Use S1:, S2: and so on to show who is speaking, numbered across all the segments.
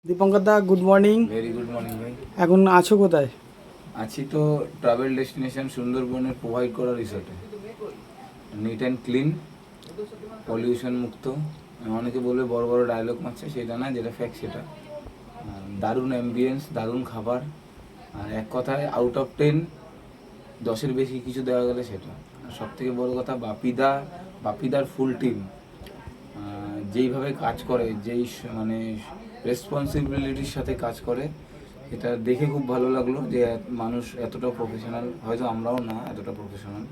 S1: দীপঙ্কর দা, good morning.
S2: Very good morning ভাই।
S1: এখন আছো কোথায়?
S2: আছি তো ট্রাভেল ডেস্টিনেশন সুন্দরবনের প্রোভাইড করা রিসোর্টে। নিট অ্যান্ড ক্লিন, পলিউশন মুক্ত। অনেকে বলবে বড় বড় ডায়লগ মারছে, সেটা না, যেটা ফ্যাক্ট সেটা। দারুণ অ্যাম্বিয়েন্স, দারুণ খাবার, আর এক কথায় আউট অফ 10 10-এর বেশি কিছু দেওয়া গেলে সেটা। আর সবথেকে বড় কথা, বাপিদার ফুল টিম যেইভাবে কাজ করে, মানে রেসপন্সিবিলিটির সাথে কাজ করে, এটা দেখে খুব ভালো লাগলো যে মানুষ এতটা প্রফেশনাল। হয়তো আমরাও না এতটা প্রফেশনাল।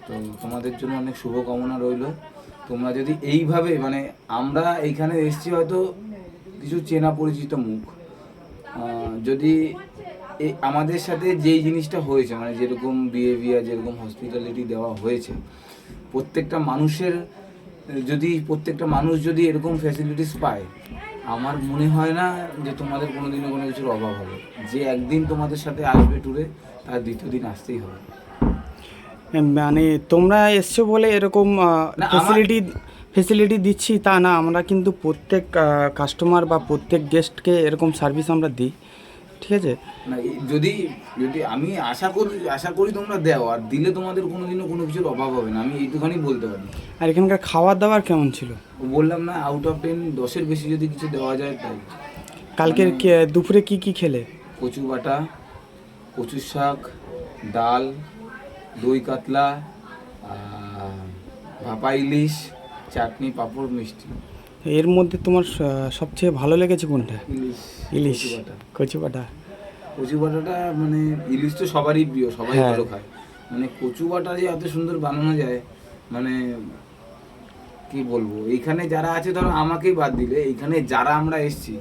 S2: তো তোমাদের জন্য অনেক শুভকামনা রইল। তোমরা যদি এইভাবে, মানে আমরা এইখানে এসেছি হয়তো কিছু চেনা পরিচিত মুখ, যদি আমাদের সাথে যেই জিনিসটা হয়েছে, মানে যেরকম বিহেভিয়ার, যেরকম হসপিটালিটি দেওয়া হয়েছে, প্রত্যেকটা মানুষ যদি এরকম ফ্যাসিলিটিস পায়, আমার মনে হয় না যে তোমাদের কোনোদিনও কোনো কিছুর অভাব হবে। যে একদিন তোমাদের সাথে আসবে ট্যুরে, তার দ্বিতীয় দিন আসতেই হবে।
S1: মানে তোমরা এসছো বলে এরকম ফেসিলিটি দিচ্ছি তা না, আমরা কিন্তু প্রত্যেক কাস্টমার বা প্রত্যেক গেস্টকে এরকম সার্ভিস আমরা দিই, ঠিক আছে?
S2: না, যদি আমি আশা করি তোমরা দাও, আর দিলে তোমাদের কোনোদিনও কোনো কিছুর অভাব হবে না, আমি এইটুখানি বলতে পারি।
S1: আর এখানকার খাবার দাবার কেমন ছিল?
S2: বললাম না, আউট অফ 10 10-এর বেশি যদি কিছু দেওয়া যায় তাই।
S1: কালকের দুপুরে কি খেলে?
S2: কচু বাটা, কচুর শাক, ডাল, দই কাতলা, ভাপা ইলিশ, চাটনি, পাঁপড়, মিষ্টি।
S1: এর মধ্যে তোমার সবচেয়ে ভালো লেগেছে কোনটা? ইলিশ, কচু বাটা।
S2: কচু বাটাটা, মানে ইলিশ তো সবারই প্রিয়, সবাই ভালো খায়। মানে কচু বাটা যে এত সুন্দর বানানো যায়, মানে কি বলবো। এইখানে যারা আছে, ধরো আমাকেই বাদ দিলে, এইখানে যারা আমরা এসেছি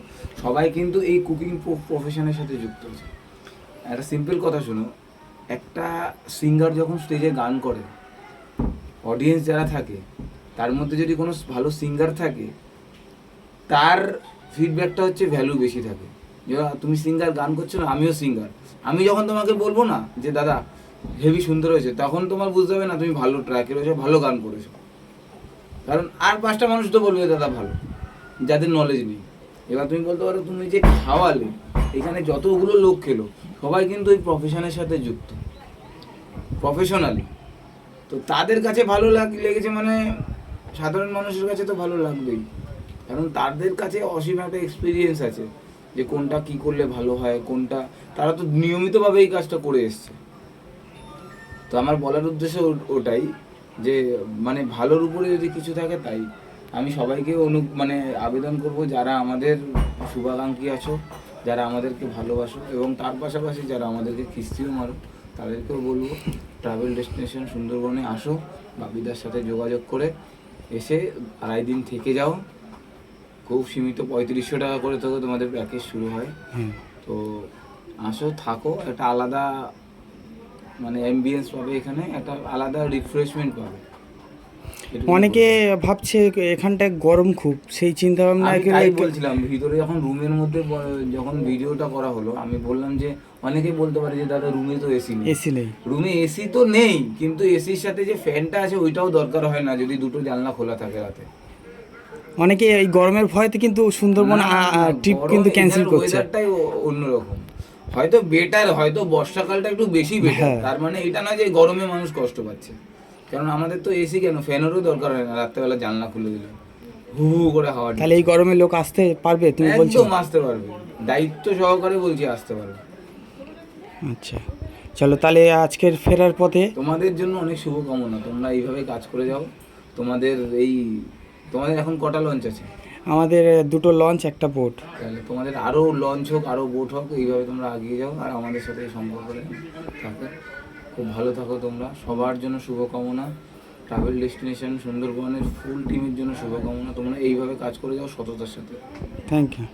S2: সবাই কিন্তু এই কুকিং প্রফেশনের সাথে যুক্ত আছে। একটা সিম্পল কথা শুনো, একটা সিঙ্গার যখন স্টেজে গান করে, অডিয়েন্স যারা থাকে তার মধ্যে যদি কোনো ভালো সিঙ্গার থাকে, তার ফিডব্যাকটা হচ্ছে ভ্যালু বেশি থাকে। তুমি সিঙ্গার, গান করছো না, আমিও সিঙ্গার, আমি যখন তোমাকে বলবো না যে দাদা হেভি সুন্দর হয়েছে, তখন তোমার বুঝতে হবে না তুমি ভালো ট্র্যাক করেছো, ভালো গান করেছো। কারণ আর 5টা মানুষ তো বলবে দাদা ভালো, যাদের নলেজ নেই। এবার তুমি বলতে পারো তুমি যে খাওয়ালে, এখানে যতগুলো লোক খেলো সবাই কিন্তু ওই প্রফেশনের সাথে যুক্ত, প্রফেশনালি। তো তাদের কাছে ভালো লেগেছে, মানে সাধারণ মানুষের কাছে তো ভালো লাগবেই, কারণ তাদের কাছে অসীম একটা এক্সপিরিয়েন্স আছে যে কোনটা কি করলে ভালো হয়, কোনটা, তারা তো নিয়মিতভাবে এই কাজটা করে এসছে। তো আমার বলার উদ্দেশ্য ওটাই, যে মানে ভালোর উপরে যদি কিছু থাকে, তাই আমি সবাইকে মানে আবেদন করব, যারা আমাদের শুভাকাঙ্ক্ষী আছো, যারা আমাদেরকে ভালোবাসো, এবং তার পাশাপাশি যারা আমাদেরকে খিস্তিও মারো, তাদেরকেও বলবো ট্রাভেল ডেস্টিনেশন সুন্দরবনে আসো, বাপিদার সাথে যোগাযোগ করে এসে 2.5 দিন থেকে যাও। খুব সীমিত 3500 টাকা করে থেকে তোমাদের প্যাকেজ শুরু হয়। তো আসো, থাকো, একটা আলাদা মানে অ্যাম্বিয়েন্স পাবে এখানে, একটা আলাদা রিফ্রেশমেন্ট পাবে।
S1: অনেকে ভাবছে এখানটায় গরম খুব, সেই চিন্তা ভাবনা
S2: বলছিলাম ভিতরে যখন রুমের মধ্যে যখন ভিডিওটা করা হলো, আমি বললাম যে অনেকেই বলতে পারে যে দাদা রুমে তো এসি নেই। রুমে এসি তো নেই, কিন্তু এসির সাথে যে ফ্যানটা আছে ওইটাও দরকার হয় না যদি দুটো জানলা খোলা থাকে রাতে।
S1: অনেকে এই গরমের ভয়তে কিন্তু সুন্দরবন ট্রিপ কিন্তু ক্যান্সেল করছে।
S2: ওয়েদারটাই অন্যরকম, হয়তো বেটার, হয়তো বর্ষাকালটা একটু বেশি বেটার, তার মানে এটা না যে গরমে মানুষ কষ্ট পাচ্ছে। কারণ আমাদের তো এসি কেন, ফ্যানেরও দরকার হয় না, রাত্রেবেলা জানলা খুলে দিলে হু হু করে হাওয়া।
S1: তাহলে এই গরমে লোক আসতে পারবে? তুমি বলছো
S2: একদম আসতে পারবে, দায়িত্ব সহকারে বলছি আসতে পারবে।
S1: আচ্ছা, চলো তাহলে আজকের ফেরার পথে
S2: তোমাদের জন্য অনেক শুভকামনা, তোমরা এইভাবে কাজ করে যাও। তোমাদের এখন কটা লঞ্চ আছে?
S1: আমাদের 2টো লঞ্চ, একটা বোট।
S2: তাহলে তোমাদের আরও লঞ্চ হোক, আরও বোট হোক, এইভাবে তোমরা এগিয়ে যাও, আর আমাদের সাথে এই সম্পর্ক থাকো। খুব ভালো থাকো তোমরা, সবার জন্য শুভকামনা। ট্রাভেল ডেস্টিনেশন সুন্দরবনের ফুল টিমের জন্য শুভকামনা। তোমরা এইভাবে কাজ করে যাও সততার সাথে।
S1: Thank you.